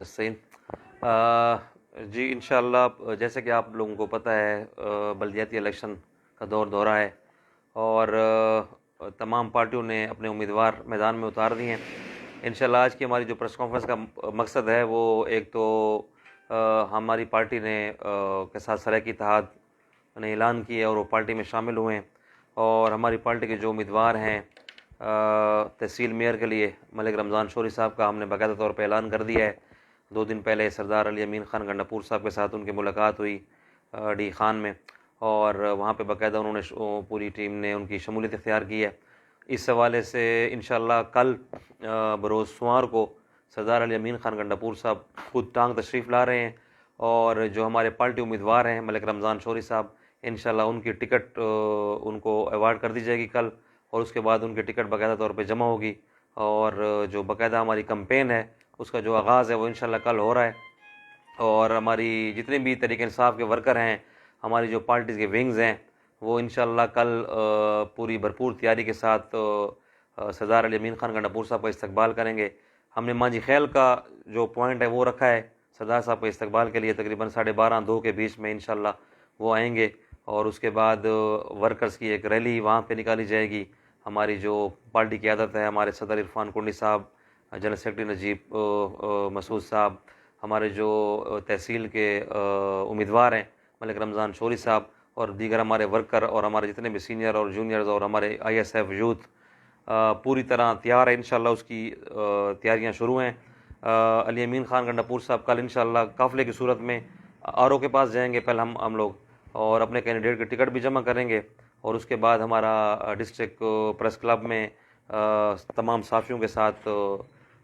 صحیح جی انشاءاللہ جیسے کہ آپ لوگوں کو پتہ ہے بلدیاتی الیکشن کا دورہ ہے اور تمام پارٹیوں نے اپنے امیدوار میدان میں اتار دیے ہیں۔ انشاءاللہ آج کی ہماری جو پریس کانفرنس کا مقصد ہے وہ ایک تو ہماری پارٹی نے کے ساتھ سرائیکی اتحاد نے اعلان کیا اور وہ پارٹی میں شامل ہوئے ہیں، اور ہماری پارٹی کے جو امیدوار ہیں تحصیل میئر کے لیے ملک رمضان شوری صاحب کا ہم نے باقاعدہ طور پہ اعلان کر دیا ہے۔ 2 دن پہلے سردار علی امین خان گنڈاپور صاحب کے ساتھ ان کی ملاقات ہوئی ڈی خان میں، اور وہاں پہ باقاعدہ انہوں نے پوری ٹیم نے ان کی شمولیت اختیار کی ہے۔ اس حوالے سے انشاءاللہ کل بروز سوموار کو سردار علی امین خان گنڈاپور صاحب خود ٹانگ تشریف لا رہے ہیں، اور جو ہمارے پارٹی امیدوار ہیں ملک رمضان شوری صاحب، انشاءاللہ ان کی ٹکٹ ان کو ایوارڈ کر دی جائے گی کل، اور اس کے بعد ان کی ٹکٹ باقاعدہ طور پہ جمع ہوگی، اور جو باقاعدہ ہماری کمپین ہے اس کا جو آغاز ہے وہ انشاءاللہ کل ہو رہا ہے۔ اور ہماری جتنے بھی تحریک انصاف کے ورکر ہیں، ہماری جو پارٹیز کے ونگز ہیں، وہ انشاءاللہ کل پوری بھرپور تیاری کے ساتھ سردار علی امین خان گنڈاپور صاحب کا استقبال کریں گے۔ ہم نے مانجی خیل کا جو پوائنٹ ہے وہ رکھا ہے سردار صاحب کے استقبال کے لیے، تقریباً 12:30-2 کے بیچ میں انشاءاللہ وہ آئیں گے، اور اس کے بعد ورکرز کی ایک ریلی وہاں پہ نکالی جائے گی۔ ہماری جو پارٹی کی عادت ہے، ہمارے صدر عرفان کنڈی صاحب، جنرل سیکرٹری نجیب مسعود صاحب، ہمارے جو تحصیل کے امیدوار ہیں ملک رمضان شوری صاحب، اور دیگر ہمارے ورکر اور ہمارے جتنے بھی سینئر اور جونیئرز اور ہمارے ISF یوتھ پوری طرح تیار ہے۔ انشاءاللہ اس کی تیاریاں شروع ہیں۔ علی امین خان گنڈاپور صاحب کل انشاءاللہ قافلے کی صورت میں RO کے پاس جائیں گے پہلے ہم لوگ، اور اپنے کینڈیڈیٹ کی ٹکٹ بھی جمع کریں گے، اور اس کے بعد ہمارا ڈسٹرکٹ پریس کلب میں تمام صحافیوں کے ساتھ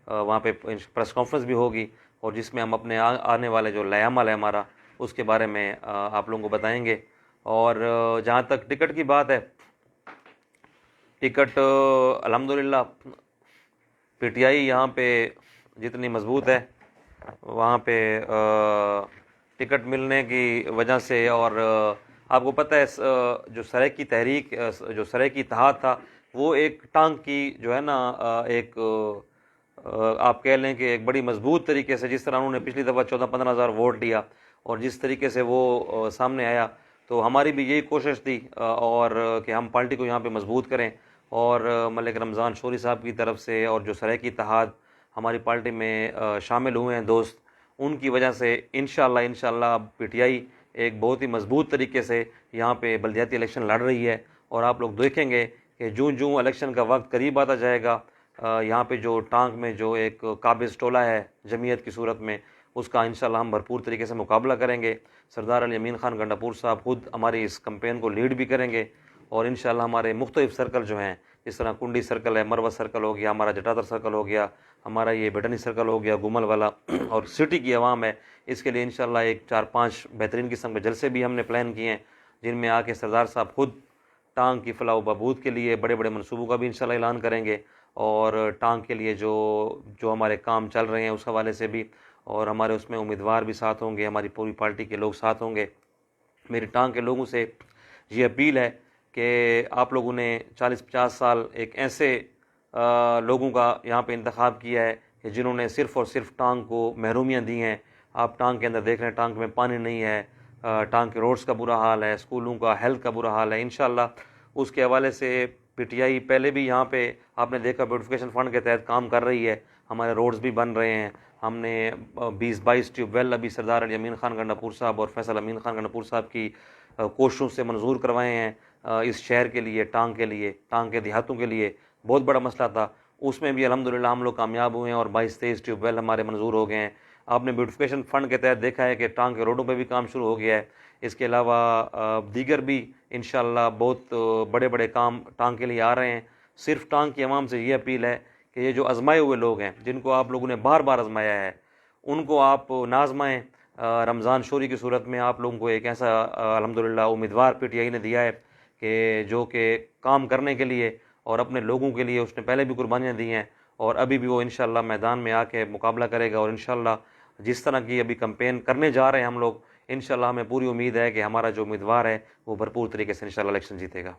وہاں پہ پریس کانفرنس بھی ہوگی، اور جس میں ہم اپنے آنے والے جو نیا عمل ہے ہمارا اس کے بارے میں آپ لوگوں کو بتائیں گے۔ اور جہاں تک ٹکٹ کی بات ہے، ٹکٹ الحمدللہ PTI یہاں پہ جتنی مضبوط ہے وہاں پہ ٹکٹ ملنے کی وجہ سے، اور آپ کو پتہ ہے جو سرائیکی تحریک جو سرائیکی اتحاد تھا وہ ایک ٹانگ کی جو ہے نا ایک آپ کہہ لیں کہ ایک بڑی مضبوط طریقے سے، جس طرح انہوں نے پچھلی دفعہ 14-15 ہزار ووٹ لیا اور جس طریقے سے وہ سامنے آیا، تو ہماری بھی یہی کوشش تھی اور کہ ہم پارٹی کو یہاں پہ مضبوط کریں، اور ملک رمضان شوری صاحب کی طرف سے اور جو سرائیکی اتحاد ہماری پارٹی میں شامل ہوئے ہیں دوست، ان کی وجہ سے انشاءاللہ PTI ایک بہت ہی مضبوط طریقے سے یہاں پہ بلدیاتی الیکشن لڑ رہی ہے، اور آپ لوگ دیکھیں گے کہ جوں الیکشن کا وقت قریب آتا جائے گا، یہاں پہ جو ٹانک میں جو ایک قابض ٹولہ ہے جمعیت کی صورت میں، اس کا انشاءاللہ ہم بھرپور طریقے سے مقابلہ کریں گے۔ سردار علی امین خان گنڈاپور صاحب خود ہماری اس کمپین کو لیڈ بھی کریں گے، اور انشاءاللہ ہمارے مختلف سرکل جو ہیں، جس طرح کنڈی سرکل ہے، مروہ سرکل ہو گیا، ہمارا جٹادر سرکل ہو گیا، ہمارا یہ بٹنی سرکل ہو گیا گمل والا، اور سٹی کی عوام ہے، اس کے لیے انشاءاللہ ایک 4-5 بہترین قسم کے جلسے بھی ہم نے پلان کیے ہیں، جن میں آ کے سردار صاحب خود ٹانگ کی فلاح و بہبود کے لیے بڑے بڑے منصوبوں کا بھی انشاءاللہ اعلان کریں گے، اور ٹانگ کے لیے جو ہمارے کام چل رہے ہیں اس حوالے سے بھی، اور ہمارے اس میں امیدوار بھی ساتھ ہوں گے، ہماری پوری پارٹی کے لوگ ساتھ ہوں گے۔ میری ٹانگ کے لوگوں سے یہ اپیل ہے کہ آپ لوگوں نے 40-50 سال ایک ایسے لوگوں کا یہاں پہ انتخاب کیا ہے کہ جنہوں نے صرف اور صرف ٹانگ کو محرومیاں دی ہیں۔ آپ ٹانگ کے اندر دیکھ رہے ہیں ٹانگ میں پانی نہیں ہے، ٹانگ کے روڈز کا برا حال ہے، اسکولوں کا ہیلتھ کا برا حال ہے۔ انشاءاللہ اس کے حوالے سے PTI پہلے بھی یہاں پہ آپ نے دیکھا بیوٹیفیکیشن فنڈ کے تحت کام کر رہی ہے، ہمارے روڈز بھی بن رہے ہیں۔ ہم نے 20-22 ٹیوب ویل ابھی سردار علی امین خان گنڈاپور صاحب اور فیصل امین خان گنڈاپور صاحب کی کوششوں سے منظور کروائے ہیں اس شہر کے لیے، ٹانگ کے لیے، ٹانگ کے دیہاتوں کے لیے بہت بڑا مسئلہ تھا، اس میں بھی الحمدللہ ہم لوگ کامیاب ہوئے ہیں، اور 22-23 ٹیوب ویل ہمارے منظور ہو گئے ہیں۔ آپ نے بیوٹیفیکیشن فنڈ کے تحت دیکھا ہے کہ ٹانگ کے روڈوں پہ بھی کام شروع ہو گیا ہے۔ اس کے علاوہ دیگر بھی انشاءاللہ بہت بڑے بڑے کام ٹانگ کے لیے آ رہے ہیں۔ صرف ٹانگ کی عوام سے یہ اپیل ہے کہ یہ جو آزمائے ہوئے لوگ ہیں، جن کو آپ لوگوں نے بار بار آزمایا ہے، ان کو آپ نہ آزمائیں۔ رمضان شوری کی صورت میں آپ لوگوں کو ایک ایسا الحمدللہ امیدوار PTI نے دیا ہے کہ جو کہ کام کرنے کے لیے اور اپنے لوگوں کے لیے اس نے پہلے بھی قربانیاں دی ہیں، اور ابھی بھی وہ انشاءاللہ میدان میں آ کے مقابلہ کرے گا، اور انشاءاللہ جس طرح کی ابھی کمپین کرنے جا رہے ہیں ہم لوگ، انشاءاللہ ہمیں پوری امید ہے کہ ہمارا جو امیدوار ہے وہ بھرپور طریقے سے انشاءاللہ الیکشن جیتے گا۔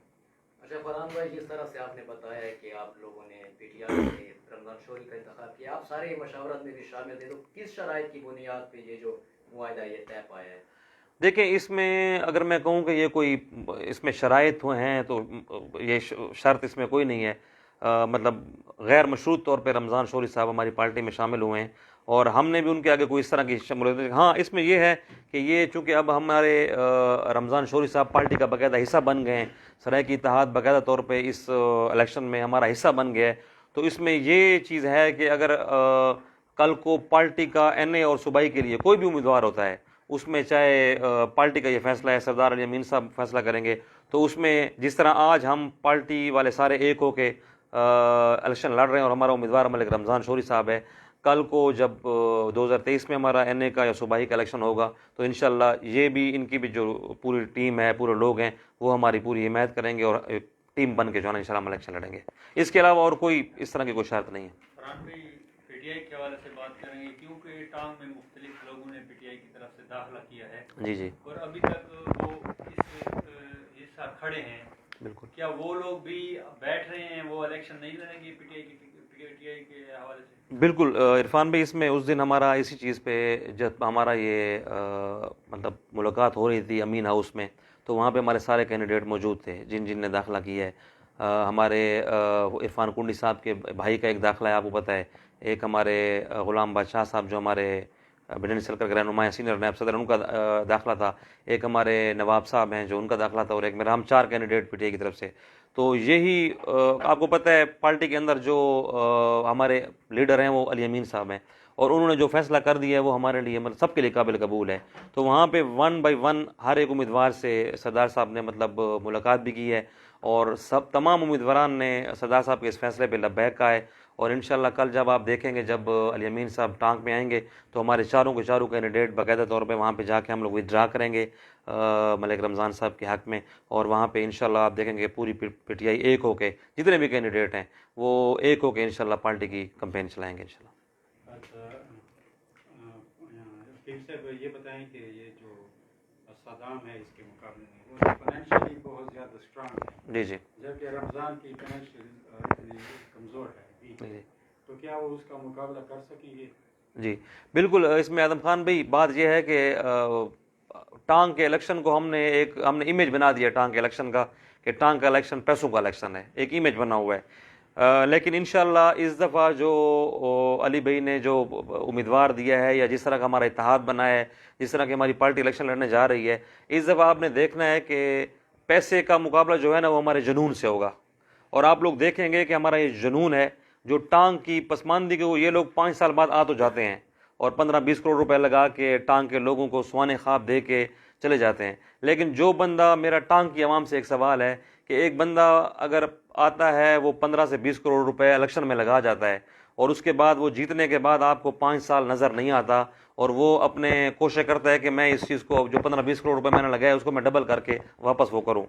اچھا فرحان بھائی، جس طرح سے آپ نے بتایا ہے کہ آپ لوگوں نے PTI سے رمضان رمضان شوری کا انتخاب کیا، آپ سارے مشاورت میں بھی شامل تھے، تو کس شرائط کی بنیاد پہ یہ جو معاہدہ یہ طے پایا ہے؟ دیکھیں اس میں اگر میں کہوں کہ یہ کوئی اس میں شرائط ہیں تو یہ شرط اس میں کوئی نہیں ہے، مطلب غیر مشروط طور پہ رمضان شوری صاحب ہماری پارٹی میں شامل ہوئے ہیں اور ہم نے بھی ان کے آگے کوئی اس طرح کی شمولیت، ہاں اس میں یہ ہے کہ یہ چونکہ اب ہمارے رمضان شوری صاحب پارٹی کا باقاعدہ حصہ بن گئے ہیں، سرائیکی اتحاد باقاعدہ طور پہ اس الیکشن میں ہمارا حصہ بن گیا ہے، تو اس میں یہ چیز ہے کہ اگر کل کو پارٹی کا این اے اور صوبائی کے لیے کوئی بھی امیدوار ہوتا ہے، اس میں چاہے پارٹی کا یہ فیصلہ ہے، سردار علی امین صاحب فیصلہ کریں گے، تو اس میں جس طرح آج ہم پارٹی والے سارے ایک ہو کے الیکشن لڑ رہے ہیں اور ہمارا امیدوار ملک رمضان شوری صاحب ہے، کل کو جب 2023 میں ہمارا این اے کا یا صوبائی کا الیکشن ہوگا تو انشاءاللہ یہ بھی ان کی بھی جو پوری ٹیم ہے، پورے لوگ ہیں، وہ ہماری پوری حمایت کریں گے اور ٹیم بن کے جو ہے نا انشاءاللہ ہم الیکشن لڑیں گے، اس کے علاوہ اور کوئی اس طرح کی کوئی شرط نہیں ہے۔ فرحان بھائی پی ٹی آئی کے حوالے سے بات کریں گے کیونکہ ٹانگ میں مختلف لوگوں نے پی ٹی آئی کی طرف سے داخلہ کیا ہے، جی جی اور ابھی تک وہ اس ساتھ کھڑے ہیں، بالکل۔ کیا وہ لوگ بھی بیٹھ رہے ہیں، وہ الیکشن نہیں لڑیں گے پی ٹی آئی کے حوالے سے؟ بالکل عرفان بھائی، اس میں اس دن ہمارا اسی چیز پہ جب ہمارا یہ مطلب ملاقات ہو رہی تھی امین ہاؤس میں، تو وہاں پہ ہمارے سارے کینڈیڈیٹ موجود تھے جن جن نے داخلہ کیا ہے۔ ہمارے عرفان کنڈی صاحب کے بھائی کا ایک داخلہ ہے، آپ کو پتہ ہے، ایک ہمارے غلام بادشاہ صاحب جو ہمارے بڈین سرکل کے رہنما ہیں، سینئر نائب صدر، ان کا داخلہ تھا، ایک ہمارے نواب صاحب ہیں جو ان کا داخلہ تھا، اور ایک میرا، ہم 4 کینڈیڈیٹ پی ٹی آئی کی طرف سے۔ تو یہی آپ کو پتہ ہے پارٹی کے اندر جو ہمارے لیڈر ہیں وہ علی امین صاحب ہیں، اور انہوں نے جو فیصلہ کر دیا ہے وہ ہمارے لیے مطلب سب کے لیے قابل قبول ہے۔ تو وہاں پہ 1 بائی 1 ہر ایک امیدوار سے سردار صاحب نے مطلب ملاقات بھی کی ہے، اور تمام امیدواران نے سردار صاحب کے اس فیصلے پہ لبیک کہا ہے، اور انشاءاللہ کل جب آپ دیکھیں گے جب علی امین صاحب ٹانک میں آئیں گے تو ہمارے چاروں کے چاروں کینڈیڈیٹ باقاعدہ طور پہ وہاں پہ جا کے ہم لوگ ودرا کریں گے ملک رمضان صاحب کے حق میں، اور وہاں پہ انشاءاللہ آپ دیکھیں گے پوری پی ٹی آئی ایک ہو کے، جتنے بھی کینڈیڈیٹ ہیں وہ ایک ہو کے انشاءاللہ پارٹی کی کمپین چلائیں گے انشاءاللہ۔ پھر سے یہ بتائیں کہ یہ جو صدام ہے اس کے مقابلے میں وہ فائنینشلی بہت زیادہ اسٹرانگ ہے، جی جی جبکہ رمضان کی فائنینشلی کمزور ہے، جی تو کیا وہ اس کا مقابلہ کر سکیں گے؟ جی بالکل۔ اس میں اعظم خان بھائی بات یہ ہے کہ ٹانگ کے الیکشن کو ہم نے امیج بنا دیا ٹانگ کے الیکشن کا، کہ ٹانگ کا الیکشن پیسوں کا الیکشن ہے، ایک امیج بنا ہوا ہے، لیکن انشاءاللہ اس دفعہ جو علی بھائی نے جو امیدوار دیا ہے یا جس طرح کا ہمارا اتحاد بنا ہے، جس طرح کی ہماری پارٹی الیکشن لڑنے جا رہی ہے، اس دفعہ آپ نے دیکھنا ہے کہ پیسے کا مقابلہ جو ہے نا وہ ہمارے جنون سے ہوگا، اور آپ لوگ دیکھیں گے کہ ہمارا یہ جنون ہے جو ٹانگ کی پسماندگی کو یہ لوگ 5 سال بعد آ تو جاتے ہیں اور 15-20 کروڑ روپے لگا کے ٹانگ کے لوگوں کو سوانے خواب دے کے چلے جاتے ہیں، لیکن جو بندہ، میرا ٹانگ کی عوام سے ایک سوال ہے کہ ایک بندہ اگر آتا ہے وہ 15 سے 20 کروڑ روپے الیکشن میں لگا جاتا ہے، اور اس کے بعد وہ جیتنے کے بعد آپ کو 5 سال نظر نہیں آتا، اور وہ اپنے کوشش کرتا ہے کہ میں اس چیز کو جو 15-20 کروڑ روپے میں نے لگایا اس کو میں ڈبل کر کے واپس وہ کروں،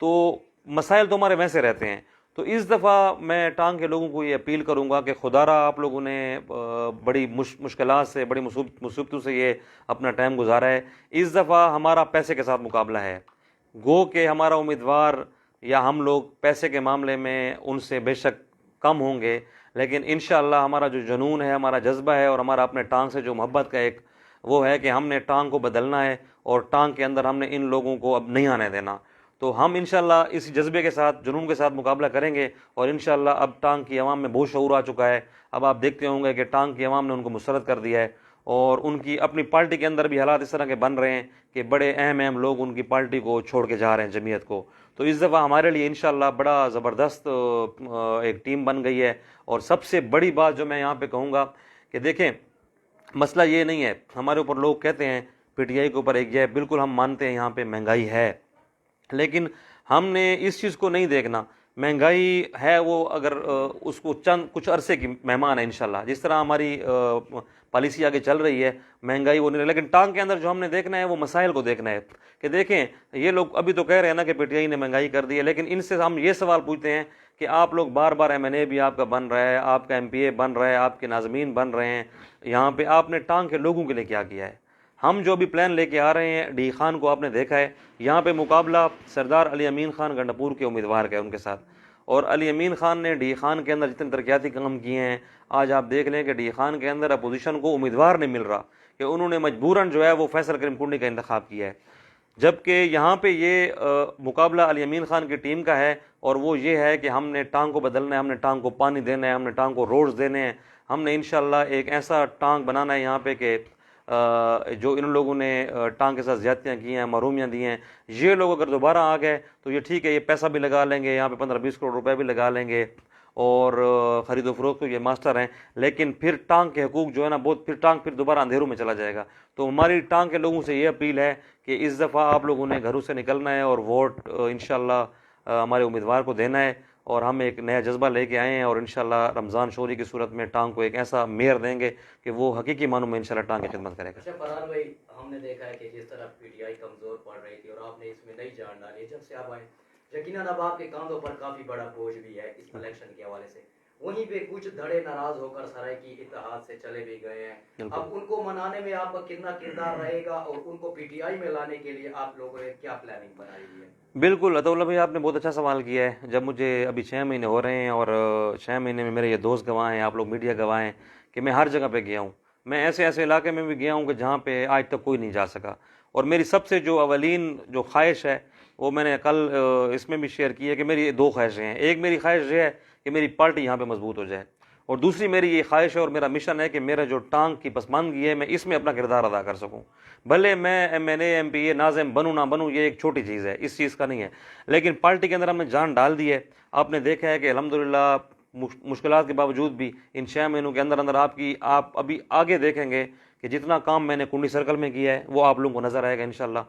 تو مسائل تو ہمارے ویسے رہتے ہیں۔ تو اس دفعہ میں ٹانگ کے لوگوں کو یہ اپیل کروں گا کہ خدا را آپ لوگوں نے بڑی مشکلات سے، بڑی مصیبتوں سے یہ اپنا ٹائم گزارا ہے، اس دفعہ ہمارا پیسے کے ساتھ مقابلہ ہے، گو کہ ہمارا امیدوار یا ہم لوگ پیسے کے معاملے میں ان سے بے شک کم ہوں گے، لیکن انشاءاللہ ہمارا جو جنون ہے، ہمارا جذبہ ہے، اور ہمارا اپنے ٹانگ سے جو محبت کا ایک وہ ہے کہ ہم نے ٹانگ کو بدلنا ہے، اور ٹانگ کے اندر ہم نے ان لوگوں کو اب نہیں آنے دینا، تو ہم انشاءاللہ اس جذبے کے ساتھ، جنون کے ساتھ مقابلہ کریں گے، اور انشاءاللہ اب ٹانگ کی عوام میں بہت شعور آ چکا ہے، اب آپ دیکھتے ہوں گے کہ ٹانگ کی عوام نے ان کو مسرت کر دیا ہے، اور ان کی اپنی پارٹی کے اندر بھی حالات اس طرح کے بن رہے ہیں کہ بڑے اہم لوگ ان کی پارٹی کو چھوڑ کے جا رہے ہیں، جمعیت کو، تو اس دفعہ ہمارے لیے انشاءاللہ بڑا زبردست ایک ٹیم بن گئی ہے۔ اور سب سے بڑی بات جو میں یہاں پہ کہوں گا کہ دیکھیں، مسئلہ یہ نہیں ہے، ہمارے اوپر لوگ کہتے ہیں پی ٹی آئی کے اوپر ایک یہ، بالکل ہم مانتے ہیں یہاں پہ مہنگائی ہے، لیکن ہم نے اس چیز کو نہیں دیکھنا، مہنگائی ہے وہ اگر اس کو کچھ عرصے کی مہمان ہے انشاءاللہ، جس طرح ہماری پالیسی آگے چل رہی ہے مہنگائی وہ نہیں، لیکن ٹانگ کے اندر جو ہم نے دیکھنا ہے وہ مسائل کو دیکھنا ہے، کہ دیکھیں یہ لوگ ابھی تو کہہ رہے ہیں نا کہ پی ٹی آئی نے مہنگائی کر دی ہے، لیکن ان سے ہم یہ سوال پوچھتے ہیں کہ آپ لوگ بار بار ایم این اے بھی آپ کا بن رہا ہے، آپ کا ایم پی اے بن رہا ہے، آپ کے ناظمین بن رہے ہیں، یہاں پہ آپ نے ٹانگ کے لوگوں کے لیے کیا کیا ہے؟ ہم جو بھی پلان لے کے آ رہے ہیں، ڈی خان کو آپ نے دیکھا ہے، یہاں پہ مقابلہ سردار علی امین خان گنڈپور کے امیدوار کا ہے ان کے ساتھ، اور علی امین خان نے ڈی خان کے اندر جتنے ترقیاتی کام کیے ہیں، آج آپ دیکھ لیں کہ ڈی خان کے اندر اپوزیشن کو امیدوار نہیں مل رہا کہ انہوں نے مجبوراً جو ہے وہ فیصل کریم کنڈی کا انتخاب کیا ہے، جبکہ یہاں پہ یہ مقابلہ علی امین خان کی ٹیم کا ہے، اور وہ یہ ہے کہ ہم نے ٹانگ کو بدلنا ہے، ہم نے ٹانگ کو پانی دینا ہے، ہم نے ٹانگ کو روڈز دینے ہیں، ہم نے انشاءاللہ ایک ایسا ٹانگ بنانا ہے یہاں پہ کہ جو ان لوگوں نے ٹانگ کے ساتھ زیادتیاں کی ہیں، محرومیاں دی ہیں، یہ لوگ اگر دوبارہ آ گئے تو یہ ٹھیک ہے، یہ پیسہ بھی لگا لیں گے، یہاں پہ 15-20 کروڑ روپے بھی لگا لیں گے، اور خرید و فروخت کے یہ ماسٹر ہیں، لیکن پھر ٹانگ کے حقوق جو ہے نا بہت، پھر ٹانگ پھر دوبارہ اندھیروں میں چلا جائے گا۔ تو ہماری ٹانگ کے لوگوں سے یہ اپیل ہے کہ اس دفعہ آپ لوگوں نے گھروں سے نکلنا ہے اور ووٹ انشاءاللہ ہمارے امیدوار کو دینا ہے، اور ہم ایک نیا جذبہ لے کے آئے ہیں، اور انشاءاللہ رمضان شوری کی صورت میں ٹانگ کو ایک ایسا میئر دیں گے کہ وہ حقیقی معنوں میں انشاءاللہ ٹانگ کی خدمت کرے گا۔ اچھا فرحان بھائی، ہم نے دیکھا ہے کہ جس طرح پی ٹی آئی کمزور پڑ رہی تھی اور آپ نے اس میں نئی جان ڈالی جب سے آپ آئے، یقیناً اب آپ کے کاندھوں پر کافی بڑا بوجھ بھی ہے اس الیکشن کے حوالے سے، وہیں پہ کچھ دھڑے ناراض ہو کر سرائیکی اتحاد سے چلے بھی گئے ہیں، اب ان کو منانے میں آپ کا کتنا کردار رہے گا اور ان کو پی ٹی آئی میں لانے کے لیے آپ لوگوں نے کیا پلاننگ بنائی ہوئی ہے؟ بالکل عطا اللہ بھائی، آپ نے بہت اچھا سوال کیا ہے۔ جب مجھے ابھی 6 مہینے ہو رہے ہیں، اور 6 مہینے میں میرے یہ دوست گواہ ہیں، آپ لوگ میڈیا گواہ ہیں کہ میں ہر جگہ پہ گیا ہوں، میں ایسے ایسے علاقے میں بھی گیا ہوں کہ جہاں پہ آج تک کوئی نہیں جا سکا، اور میری سب سے جو اولین جو خواہش ہے وہ میں نے کل اس میں بھی شیئر کی ہے کہ میری 2 خواہشیں ہیں۔ ایک میری خواہش یہ ہے کہ میری پارٹی یہاں پہ مضبوط ہو جائے، اور دوسری میری یہ خواہش ہے اور میرا مشن ہے کہ میرا جو ٹانگ کی پسماندگی ہے میں اس میں اپنا کردار ادا کر سکوں۔ بھلے میں M N A M P A ناظم بنوں نہ بنوں، یہ ایک چھوٹی چیز ہے، اس چیز کا نہیں ہے، لیکن پارٹی کے اندر ہم نے جان ڈال دی ہے۔ آپ نے دیکھا ہے کہ الحمدللہ مشکلات کے باوجود بھی ان 6 مہینوں کے اندر آپ ابھی آگے دیکھیں گے کہ جتنا کام میں نے کنڈی سرکل میں کیا ہے وہ آپ لوگوں کو نظر آئے گا انشاءاللہ۔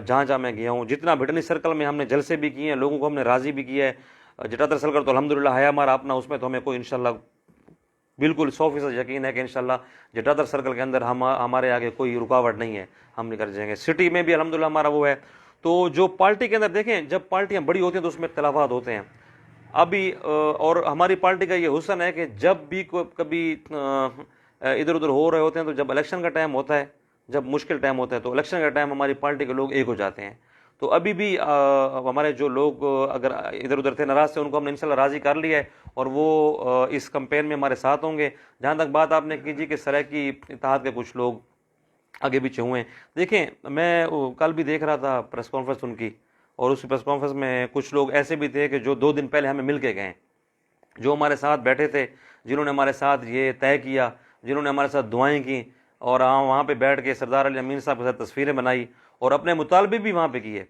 جہاں جہاں میں گیا ہوں، جتنا بھٹنی سرکل میں ہم نے جلسے بھی کیے ہیں، لوگوں کو ہم نے راضی بھی کیا ہے، جٹادر سرکل تو الحمدللہ ہے ہمارا اپنا، اس میں تو ہمیں کوئی انشاءاللہ بالکل 100% یقین ہے کہ انشاءاللہ جٹادر سرکل کے اندر ہمارے آگے کوئی رکاوٹ نہیں ہے، ہم نکل جائیں گے۔ سٹی میں بھی الحمدللہ ہمارا وہ ہے۔ تو جو پارٹی کے اندر دیکھیں، جب پارٹیاں بڑی ہوتی ہیں تو اس میں اختلافات ہوتے ہیں، ابھی اور ہماری پارٹی کا یہ حسن ہے کہ جب بھی کبھی ادھر ادھر ہو رہے ہوتے ہیں، تو جب الیکشن کا ٹائم ہوتا ہے، جب مشکل ٹائم ہوتا ہے، تو الیکشن کا ٹائم ہماری پارٹی کے لوگ ایک ہو جاتے ہیں۔ تو ابھی بھی ہمارے جو لوگ اگر ادھر ادھر تھے ناراض تھے، ان کو ہم نے انشاءاللہ راضی کر لیا ہے، اور وہ اس کمپین میں ہمارے ساتھ ہوں گے۔ جہاں تک بات آپ نے کی جی کہ سرائیکی اتحاد کے کچھ لوگ آگے پیچھے ہوئے ہیں، دیکھیں میں کل بھی دیکھ رہا تھا پریس کانفرنس ان کی، اور اس پریس کانفرنس میں کچھ لوگ ایسے بھی تھے کہ جو 2 دن پہلے ہمیں مل کے گئے، جو ہمارے ساتھ بیٹھے تھے، جنہوں نے ہمارے ساتھ یہ طے کیا، جنہوں نے ہمارے ساتھ دعائیں کی، اور وہاں پہ بیٹھ کے سردار علی امین صاحب کے ساتھ تصویریں بنائی، اور اپنے مطالبے بھی وہاں پہ کیے۔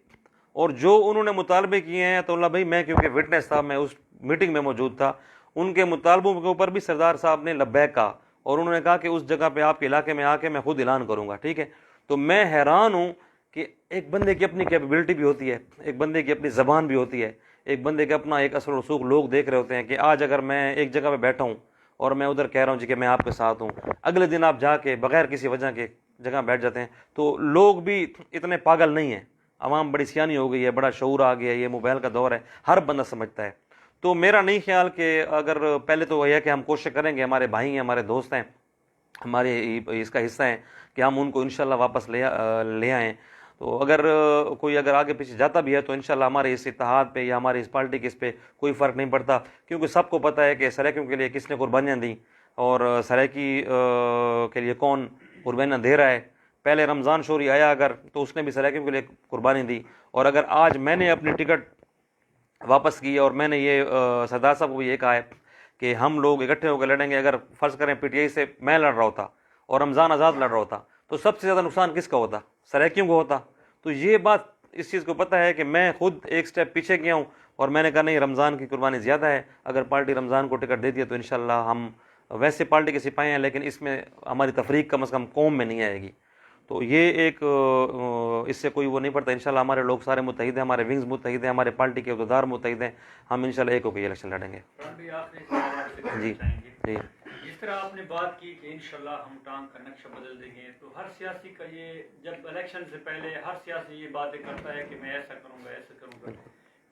اور جو انہوں نے مطالبے کیے ہیں تو اللہ بھائی، میں کیونکہ وٹنس تھا، میں اس میٹنگ میں موجود تھا، ان کے مطالبوں کے اوپر بھی سردار صاحب نے لبیک کہا، اور انہوں نے کہا کہ اس جگہ پہ آپ کے علاقے میں آ کے میں خود اعلان کروں گا، ٹھیک ہے۔ تو میں حیران ہوں کہ ایک بندے کی اپنی کیپیبلٹی بھی ہوتی ہے، ایک بندے کی اپنی زبان بھی ہوتی ہے، ایک بندے کا اپنا ایک اثر و رسوخ لوگ دیکھ رہے ہوتے ہیں کہ آج اگر میں ایک جگہ پہ بیٹھا ہوں اور میں ادھر کہہ رہا ہوں جی کہ میں آپ کے ساتھ ہوں، اگلے دن آپ جا کے بغیر کسی وجہ کے جگہ بیٹھ جاتے ہیں، تو لوگ بھی اتنے پاگل نہیں ہیں، عوام بڑی سیانی ہو گئی ہے، بڑا شعور آ گیا ہے، یہ موبائل کا دور ہے، ہر بندہ سمجھتا ہے۔ تو میرا نہیں خیال کہ اگر پہلے تو یہ ہے کہ ہم کوشش کریں گے، ہمارے بھائی ہیں، ہمارے دوست ہیں، ہمارے اس کا حصہ ہیں کہ ہم ان کو انشاءاللہ واپس لے آئیں۔ تو اگر کوئی اگر آگے پیچھے جاتا بھی ہے تو انشاءاللہ ہمارے اس اتحاد پہ یا ہماری اس پارٹی کے اس پہ کوئی فرق نہیں پڑتا، کیونکہ سب کو پتہ ہے کہ سرائیکیوں کے لیے کس نے قربانیاں دیں، اور سرائیکی کے لیے کون قربانیاں دے رہا ہے۔ پہلے رمضان شوری آیا اگر تو اس نے بھی سرائیکیوں کے لیے قربانی دی، اور اگر آج میں نے اپنی ٹکٹ واپس کی اور میں نے یہ سردار صاحب کو بھی یہ کہا ہے کہ ہم لوگ اکٹھے ہو کے لڑیں گے، اگر فرض کریں پی ٹی آئی سے میں لڑ رہا ہوتا اور رمضان آزاد لڑ رہا ہوتا تو سب سے زیادہ نقصان کس کا ہوتا؟ سرائیکیوں کو ہوتا۔ تو یہ بات اس چیز کو پتہ ہے کہ میں خود ایک سٹیپ پیچھے گیا ہوں، اور میں نے کہا نہیں، رمضان کی قربانی زیادہ ہے، اگر پارٹی رمضان کو ٹکٹ دیتی ہے تو انشاءاللہ ہم ویسے پارٹی کے سپاہی ہیں، لیکن اس میں ہماری تفریق کم از کم قوم میں نہیں آئے گی۔ تو یہ ایک اس سے کوئی وہ نہیں پڑتا، انشاءاللہ ہمارے لوگ سارے متحد ہیں، ہمارے ونگز متحد ہیں، ہمارے پارٹی کے عہدیدار متحد ہیں، ہم انشاءاللہ ایک ہو کے یہ الیکشن لڑیں گے۔ جی جی، جس طرح آپ نے بات کی کہ انشاءاللہ ہم ٹانگ کا نقشہ بدل دیں گے، تو ہر سیاسی کا یہ جب الیکشن سے پہلے ہر سیاسی یہ باتیں کرتا ہے کہ میں ایسا کروں گا ایسا کروں گا،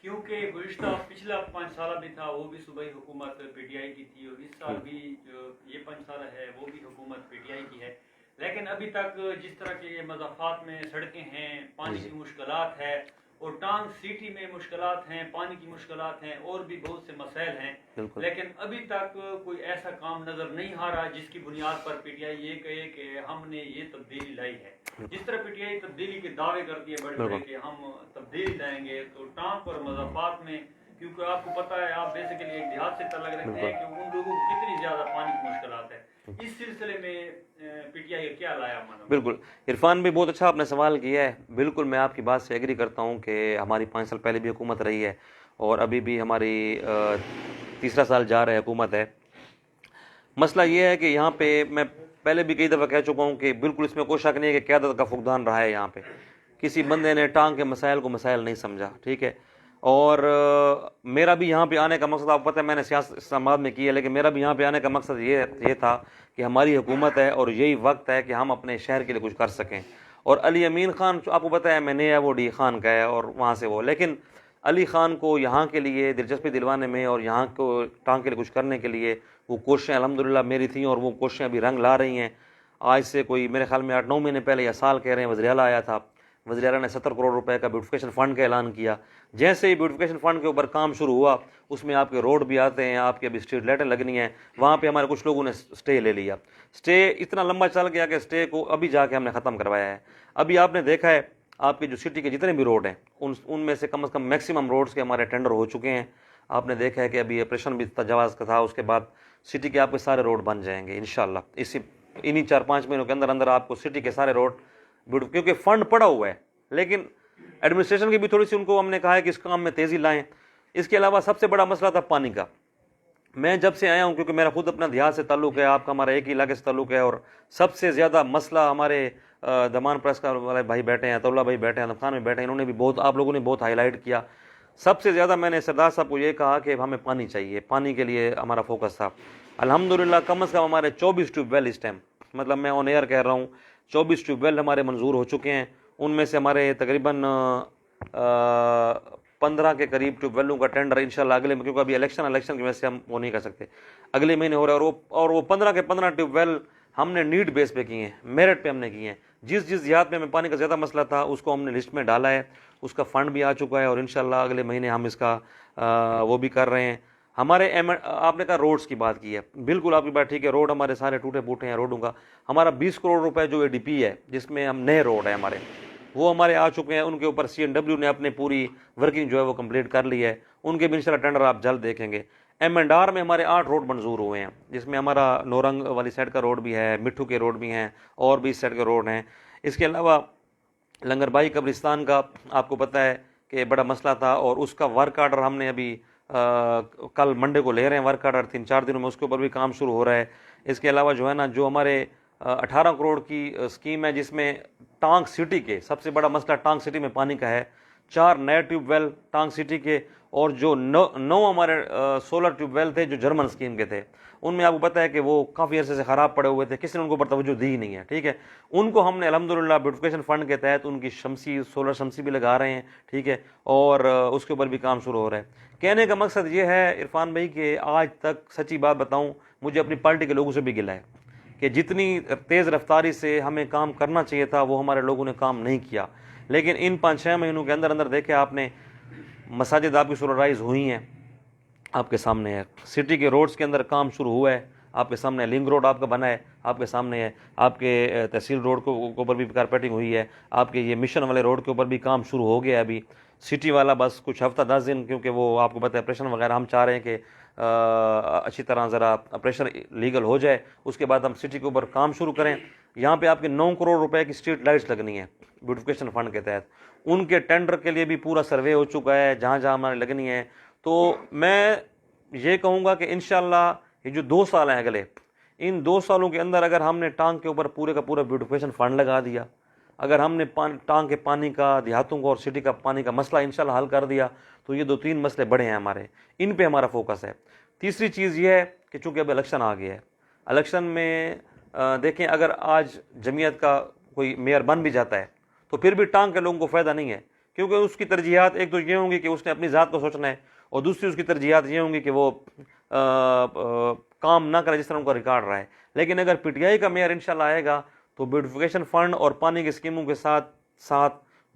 کیونکہ گزشتہ پچھلا 5 سالہ بھی تھا، وہ بھی صوبائی حکومت پی ٹی آئی کی تھی، اور اس سال بھی جو یہ 5 سالہ ہے وہ بھی حکومت پی ٹی آئی کی ہے، لیکن ابھی تک جس طرح کے مضافات میں سڑکیں ہیں، پانی کی مشکلات ہے، اور ٹانگ سٹی میں مشکلات ہیں، پانی کی مشکلات ہیں، اور بھی بہت سے مسائل ہیں، بالکل لیکن ابھی تک کوئی ایسا کام نظر نہیں آ رہا جس کی بنیاد پر پی ٹی آئی یہ کہے کہ ہم نے یہ تبدیلی لائی ہے. جس طرح پی ٹی آئی تبدیلی کے دعوے کرتی ہے بڑے بڑے کہ ہم تبدیلی لائیں گے، تو ٹانک اور مضافات میں، کیونکہ آپ کو پتہ ہے، آپ بیسیکلی ایک دیہات سے تعلق رکھتے ہیں، کہ ان لوگوں کو کتنی زیادہ پانی کی مشکلات ہے. اس سلسلے میں پی ٹی آئی کیا لایا مانا؟ بالکل عرفان بھی بہت اچھا آپ نے سوال کیا ہے. بالکل میں آپ کی بات سے ایگری کرتا ہوں کہ ہماری 5 سال پہلے بھی حکومت رہی ہے اور ابھی بھی ہماری تیسرا سال جا رہا ہے حکومت ہے. مسئلہ یہ ہے کہ یہاں پہ میں پہلے بھی کئی دفعہ کہہ چکا ہوں کہ بالکل اس میں کوئی شک نہیں ہے کہ قیادت کا فقدان رہا ہے. یہاں پہ کسی بندے نے ٹانگ کے مسائل کو مسائل نہیں سمجھا، ٹھیک ہے. اور میرا بھی یہاں پہ آنے کا مقصد، آپ کو پتہ ہے میں نے سیاست اسلام آباد میں کی ہے، لیکن میرا بھی یہاں پہ آنے کا مقصد یہ تھا کہ ہماری حکومت ہے اور یہی وقت ہے کہ ہم اپنے شہر کے لیے کچھ کر سکیں. اور علی امین خان آپ کو پتہ ہے میں نے وہ ڈی خان کا ہے اور وہاں سے وہ، لیکن علی خان کو یہاں کے لیے دلچسپی دلوانے میں اور یہاں کو ٹانگ کے لیے کچھ کرنے کے لیے وہ کوششیں الحمدللہ میری تھیں، اور وہ کوششیں ابھی رنگ لا رہی ہیں. آج سے کوئی میرے خیال میں 8-9 مہینے پہلے یا سال کہہ رہے ہیں، وزیر اعلیٰ آیا تھا، وزیر اعلیٰ نے 70 کروڑ روپے کا بیوٹیفیکیشن فنڈ کا اعلان کیا. جیسے ہی بیوٹیفیکیشن فنڈ کے اوپر کام شروع ہوا، اس میں آپ کے روڈ بھی آتے ہیں، آپ کے ابھی اسٹریٹ لائٹیں لگنی ہیں. وہاں پہ ہمارے کچھ لوگوں نے اسٹے لے لیا. اسٹے اتنا لمبا چل گیا کہ اسٹے کو ابھی جا کے ہم نے ختم کروایا ہے. ابھی آپ نے دیکھا ہے آپ کے جو سٹی کے جتنے بھی روڈ ہیں ان میں سے کم میکسیمم روڈز کے ہمارے ٹینڈر ہو چکے ہیں. آپ نے دیکھا ہے کہ ابھی آپریشن بھی تجاوز کا تھا، اس کے بعد سٹی کے آپ کے سارے روڈ بن جائیں گے انشاءاللہ. انہی 4-5 مہینوں کے اندر آپ کو سٹی کے سارے روڈ، کیونکہ فنڈ پڑا ہوا ہے، لیکن ایڈمنسٹریشن کی بھی تھوڑی سی ان کو ہم نے کہا ہے کہ اس کام میں تیزی لائیں. اس کے علاوہ سب سے بڑا مسئلہ تھا پانی کا. میں جب سے آیا ہوں، کیونکہ میرا خود اپنا دیہات سے تعلق ہے، آپ کا ہمارا ایک ہی علاقے سے تعلق ہے، اور سب سے زیادہ مسئلہ ہمارے دمان پریس کا والے بھائی بیٹھے ہیں، طلبہ بھائی بیٹھے ہیں، خان میں بیٹھے ہیں، انہوں نے بھی بہت، آپ لوگوں نے بہت ہائی لائٹ کیا. سب سے زیادہ میں نے سردار صاحب کو یہ کہا کہ ہمیں پانی چاہیے، پانی کے لیے ہمارا فوکس تھا. الحمدللہ کم از کم ہمارے 24 ٹیوب ویل اس ٹائم، مطلب میں آن ایئر کہہ رہا ہوں، 24 ٹیوب ویل ہمارے منظور ہو چکے ہیں. ان میں سے ہمارے تقریباً 15 کے قریب ٹیوب ویلوں کا ٹینڈر انشاءاللہ اگلے، کیونکہ ابھی الیکشن کی وجہ سے ہم وہ نہیں کر سکتے، اگلے مہینے ہو رہا ہے. اور وہ 15 کے 15 ٹیوب ویل ہم نے نیڈ بیس پہ کیے ہیں، میرٹ پہ ہم نے کیے ہیں. جس دیہات میں ہمیں پانی کا زیادہ مسئلہ تھا اس کو ہم نے لسٹ میں ڈالا ہے، اس کا فنڈ بھی آ چکا ہے، اور انشاءاللہ اگلے مہینے ہم اس کا وہ بھی کر رہے ہیں. ہمارے آپ نے کہا روڈز کی بات کی ہے، بالکل آپ کی بات ٹھیک ہے. روڈ ہمارے سارے ٹوٹے پھوٹے ہیں. روڈوں کا ہمارا 20 کروڑ روپے جو اے ڈی پی ہے، جس میں ہم نئے روڈ ہیں ہمارے، وہ ہمارے آ چکے ہیں. ان کے اوپر CNW نے اپنے پوری ورکنگ جو ہے وہ کمپلیٹ کر لی ہے. ان کے بھی انشاءاللہ ٹینڈر آپ جلد دیکھیں گے. M&R میں ہمارے 8 روڈ منظور ہوئے ہیں، جس میں ہمارا نورنگ والی سائڈ کا روڈ بھی ہے، مٹھو کے روڈ بھی ہیں، اور بھی اس سائڈ کے روڈ ہیں. اس کے علاوہ لنگر بائی قبرستان کا آپ کو پتہ ہے کہ بڑا مسئلہ تھا، اور اس کا ورک آرڈر ہم نے ابھی کل منڈے کو لے رہے ہیں. ورک آرڈر 3-4 دنوں میں اس کے اوپر بھی کام شروع ہو رہا ہے. اس کے علاوہ جو ہے نا، جو ہمارے 18 کروڑ کی اسکیم ہے، جس میں ٹانگ سٹی کے سب سے بڑا مسئلہ ٹانگ سٹی میں پانی کا ہے. 4 نئے ٹیوب ویل ٹانگ سٹی کے، اور جو 9 ہمارے سولر ٹیوب ویل تھے جو جرمن اسکیم کے تھے، ان میں آپ کو پتہ ہے کہ وہ کافی عرصے سے خراب پڑے ہوئے تھے، کسی نے ان کو پر توجہ دی نہیں ہے. ٹھیک ہے، ان کو ہم نے الحمدللہ بیوٹیفیکیشن فنڈ کے تحت ان کی سولر شمسی بھی لگا رہے ہیں. ٹھیک ہے، اور اس کے اوپر بھی کام شروع ہو رہا ہے. کہنے کا مقصد یہ ہے عرفان بھائی کہ آج تک سچی بات بتاؤں، مجھے اپنی پارٹی کے لوگوں سے بھی گلہ ہے کہ جتنی تیز رفتاری سے ہمیں کام کرنا چاہیے تھا وہ ہمارے لوگوں نے کام نہیں کیا. لیکن ان 5-6 مہینوں کے اندر دیکھے آپ نے، مساجد آپ کی سولرائز ہوئی ہیں، آپ کے سامنے ہے. سٹی کے روڈز کے اندر کام شروع ہوا ہے، آپ کے سامنے. لنک روڈ آپ کا بنا ہے، آپ کے سامنے ہے. آپ کے تحصیل روڈ کے اوپر بھی کارپیٹنگ ہوئی ہے. آپ کے یہ مشن والے روڈ کے اوپر بھی کام شروع ہو گیا ہے. ابھی سٹی والا بس کچھ ہفتہ 10 دن، کیونکہ وہ آپ کو پتہ ہے آپریشن وغیرہ ہم چاہ رہے ہیں کہ اچھی طرح ذرا آپریشن لیگل ہو جائے، اس کے بعد ہم سٹی کے اوپر کام شروع کریں. یہاں پہ آپ کے 9 کروڑ روپے کی اسٹریٹ لائٹس لگنی ہیں بیوٹیفیکیشن فنڈ کے تحت. ان کے ٹینڈر کے لیے بھی پورا سروے ہو چکا ہے، جہاں جہاں ہمارے لگنی ہے. تو میں یہ کہوں گا کہ انشاءاللہ یہ جو 2 سال ہیں اگلے، ان 2 سالوں کے اندر اگر ہم نے ٹانگ کے اوپر پورے کا پورا بیوٹیفیکیشن فنڈ لگا دیا، اگر ہم نے ٹانگ کے پانی کا، دیہاتوں کو اور سٹی کا پانی کا مسئلہ انشاءاللہ حل کر دیا، تو یہ 2-3 مسئلے بڑے ہیں ہمارے، ان پہ ہمارا فوکس ہے. تیسری چیز یہ ہے کہ چونکہ اب الیکشن آ گیا ہے، الیکشن میں دیکھیں اگر آج جمعیت کا کوئی میئر بن بھی جاتا ہے تو پھر بھی ٹانگ کے لوگوں کو فائدہ نہیں ہے، کیونکہ اس کی ترجیحات ایک تو یہ ہوں گی کہ اس نے اپنی ذات کو سوچنا ہے، اور دوسری اس کی ترجیحات یہ ہوں گی کہ وہ کام نہ کرے جس طرح ان کا ریکارڈ رہا ہے. لیکن اگر PTI کا میئر انشاءاللہ آئے گا تو بیوٹیفیکیشن فنڈ اور پانی کی اسکیموں کے ساتھ ساتھ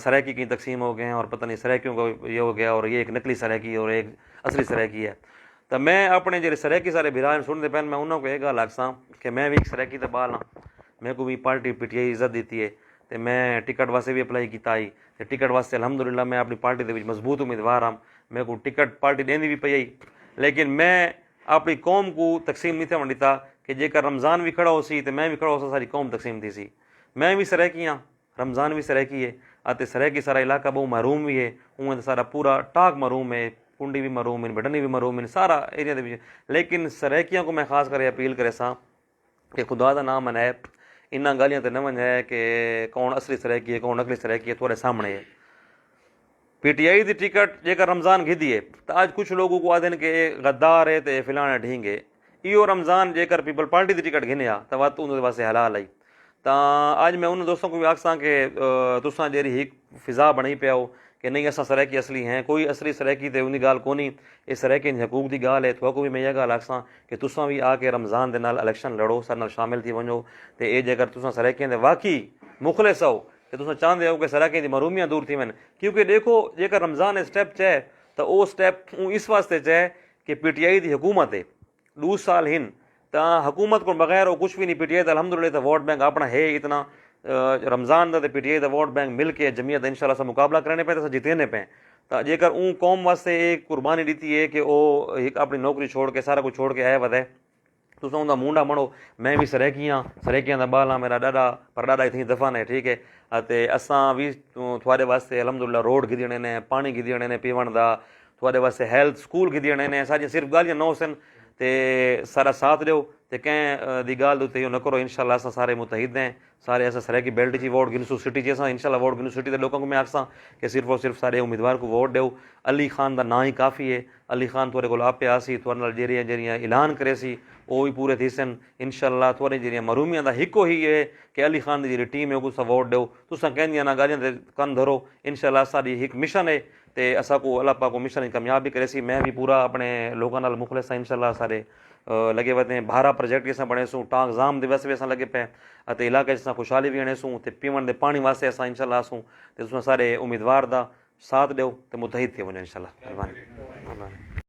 سرائکی کی تقسیم ہو گئے ہیں اور پتہ نہیں سرائکیوں کا یہ ہو گیا اور یہ ایک نقلی سرائکی اور ایک اصلی سرائکی ہے. تو میں اپنے جڑے سرائکی سارے بھرا سنتے پہن میں انہوں کو یہ گل آخساں کہ میں بھی ایک سرائکی تے بال ہاں. میرے کو بھی پارٹی پی ٹی آئی عزت دیتی ہے تو میں ٹکٹ واسطے بھی اپلائی کیتا آئی تے ٹکٹ واسطے الحمدللہ میں اپنی پارٹی دے وچ مضبوط امیدوار ہاں. میرے کو ٹکٹ پارٹی دینی بھی پئی آئی لیکن میں اپنی قوم کو تقسیم نہیں تھا ونڈیتا کہ جے کر رمضان بھی کھڑا ہو سی تو میں بھی کھڑا ہو سا ساری قوم تقسیم تھی سی. میں بھی سرائکی ہاں, رمضان بھی سرائکی ہے آتے سرائکی سارا علاقہ بہت محروم بھی ہے. اویں سارا پورا ٹاک محروم ہے, کنڈی بھی محروم ہے, بٹنی بھی محروم ہے, سارا ایریا دے وچ. لیکن سرائکیاں کو میں خاص کر اپیل کرے ساں کہ خدا دا نام منائے انہاں گالیاں تے نہ ونجائے کہ کون اصلی سرائکی ہے کون نقلی سرائکی ہے تھوڑے سامنے ہے. پی ٹی آئی دی ٹکٹ جے کر رمضان گھدی ہے تو آج کچھ لوگوں کو آدھن کہ غدار ہے تے فلانا ڈھینگے. ایو رمضان جے کر پیپل پارٹی دی ٹکٹ گھنے آ تو وقت انہوں دے واسطے حلال آئی. تا آج میں انہوں دوستوں کو بھی آکھساں کہ تساں جیری ایک فضا بنائی پیا ہو کہ نہیں اساں سرائکی اصلی ہیں, کوئی اصلی سرائکی تے انہی گال کونی, اس سرائکی حقوق دی گال ہے. تو کو بھی میں یہ گال آکھساں کہ تساں بھی آ کے رمضان دے نال الیکشن لڑو, سر نال شامل تھی ونجو تے اے جے کر تساں سرائکیاں دے واقعی مخلص ہو کہ تساں چاہندے ہو کہ سرائکیاں دی محرومیاں دور تھی ون. کیونکہ دیکھو جے کر رمضان اسٹیپ چاہے تو او اسٹیپ اس واسطے چاہے کہ پی ٹی آئی دی حکومت ہے 2 سال ہن تا حکومت کو بغیر وہ کچھ بھی نہیں. پی ٹی آئی الحمدللہ تو ووٹ بینک اپنا ہے اتنا, رمضان دا پی ٹی آئی دا ووٹ بینک مل کے جمعیت انشاءاللہ سے مقابلہ کرنے پہ تو جیتنے پہ. تو جے کر اون قوم واسطے ایک قربانی دیتی ہے کہ وہ ایک اپنی نوکری چھوڑ کے سارا کچھ چھوڑ کے آئے ودے تو ان کا مونڈا مڑو. میں بھی سرائکیاں دا بال ہاں, میرا ڈاڈا پر ڈاڈا اتنی دفن ہے ٹھیک ہے. تے اساں بھی تھوڑے واسطے الحمدللہ روڈ گھدی ہونے نے, پانی گھدی ہونے نے پیون دا, تھوڑے واسطے ہیلتھ سکول گھدی ہونے نے, ساری صرف گالیاں نو سن تے سارا ساتھ دیو تے کہیں دی گال دو تے نہ کرو. انشاءاللہ اساں سارے متحد ہیں, سارے ایسا سرائکی بیلٹ چی ووٹ گنسو سٹی چی اساں انشاءاللہ ووٹ گنسو سٹی دے لوگوں کو میں آکساں کہ صرف اور صرف سارے امیدوار کو ووٹ دیو. علی خان دا نا ہی کافی ہے. علی خان تھوڑے کو آپ پہ آسی تھوڑے نال جیریاں اعلان کرے سی وہ بھی پورے تھی سن. انشاءاللہ تھوڑے جیریاں محرومیاں دا ہکو ہی ہے کہ علی خان دی جیری ٹیم ہے وہ کو ووٹ دیو. تساں کہندیاں نہ گالیاں تے کن دھرو. انشاءاللہ ساری ایک مشن ہے تے اسا کو اللہ پاک کو مشن کامیاب بھی کرے سی. میں بھی پورا اپنے لوگوں نال مخلص ہاں انشاءاللہ. سارے لگے ہوتے ہیں بھارا پروجیکٹ جیسا بنے سوں, ٹانک زام دے ویسے بھی اساں لگے پے تے علاقے جیسا خوشحالی بھی آنے سوں تے پیون دے پانی واسطے اساں انشاءاللہ سوں تے تساں سارے امیدوار دا ساتھ دیو تے متحد تھی ونجو انشاءاللہ.